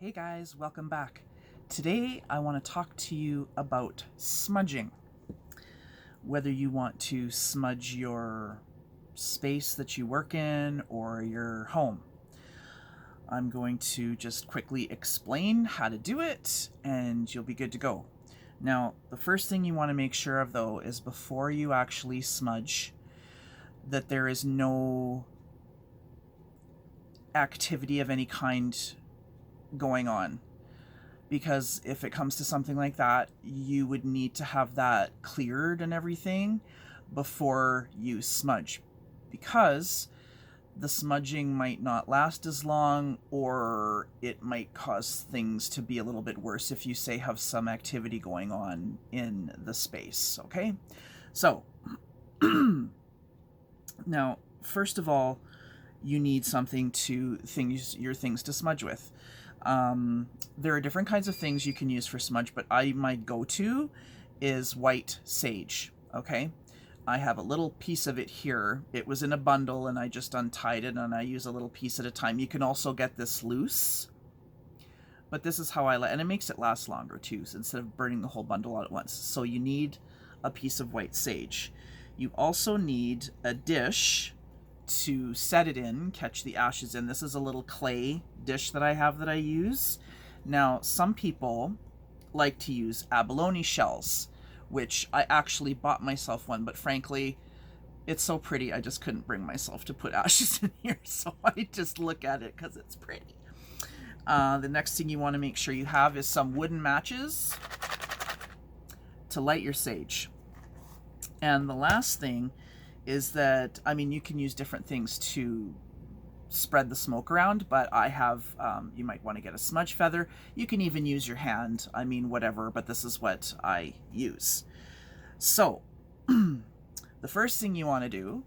Hey guys, welcome back. Today I want to talk to you about smudging. Whether you want to smudge your space that you work in or your home. I'm going to just quickly explain how to do it and you'll be good to go. Now, the first thing you want to make sure of though is before you actually smudge that there is no activity of any kind going on. Because if it comes to something like that, you would need to have that cleared and everything before you smudge. Because the smudging might not last as long, or it might cause things to be a little bit worse if you, say, have some activity going on in the space, okay? So, now, first of all, you need something to your things to smudge with. There are different kinds of things you can use for smudge, but my go-to is white sage, okay? I have a little piece of it here. It was in a bundle and I just untied it and I use a little piece at a time. You can also get this loose, but this is how and it makes it last longer too, so instead of burning the whole bundle out at once. So you need a piece of white sage. You also need a dish to set it in, catch the ashes in. This is a little clay dish that I have that I use. Now, some people like to use abalone shells, which I actually bought myself one, but frankly, it's so pretty, I just couldn't bring myself to put ashes in here, so I just look at it because it's pretty. The next thing you want to make sure you have is some wooden matches to light your sage. And the last thing is that, you can use different things to spread the smoke around, but I have, you might want to get a smudge feather. You can even use your hand, whatever, but this is what I use. So, the first thing you want to do,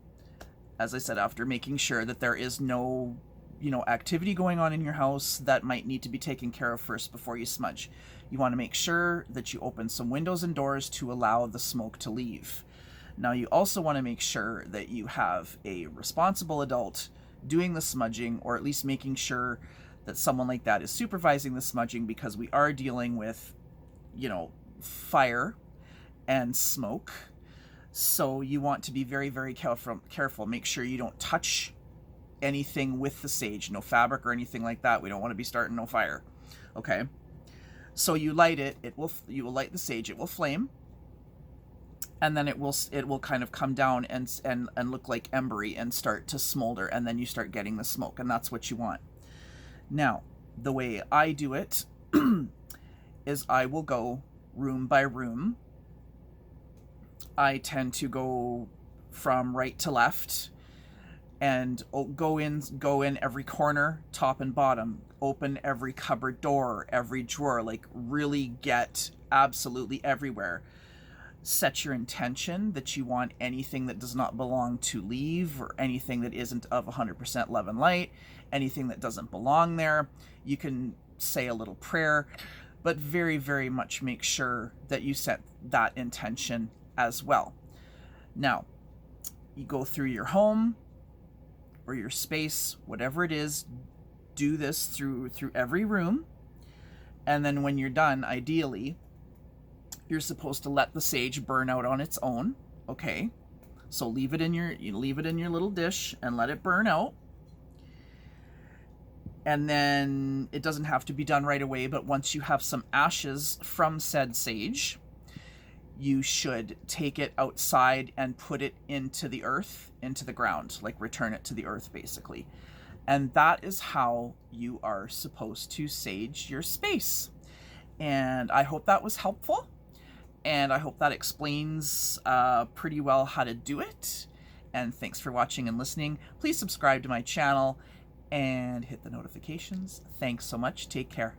as I said, after making sure that there is no, activity going on in your house that might need to be taken care of first before you smudge, you want to make sure that you open some windows and doors to allow the smoke to leave. Now, you also want to make sure that you have a responsible adult doing the smudging, or at least making sure that someone like that is supervising the smudging, because we are dealing with, fire and smoke. So you want to be very, very careful. Make sure you don't touch anything with the sage, no fabric or anything like that. We don't want to be starting no fire. Okay. So you light it, you will light the sage, it will flame. And then it will kind of come down and look like embery and start to smolder, and then you start getting the smoke, and that's what you want. Now, the way I do it is I will go room by room. I tend to go from right to left and go in every corner, top and bottom, open every cupboard door, every drawer, like really get absolutely everywhere. Set your intention that you want anything that does not belong to leave, or anything that isn't of 100% love and light, anything that doesn't belong there. You can say a little prayer, but very, very much make sure that you set that intention as well. Now, you go through your home or your space, whatever it is, do this through every room. And then when you're done, ideally, you're supposed to let the sage burn out on its own, okay? So leave it in your little dish and let it burn out. And then it doesn't have to be done right away, but once you have some ashes from said sage, you should take it outside and put it into the earth, into the ground, like return it to the earth basically. And that is how you are supposed to sage your space. And I hope that was helpful. And I hope that explains pretty well how to do it. And thanks for watching and listening. Please subscribe to my channel and hit the notifications. Thanks so much. Take care.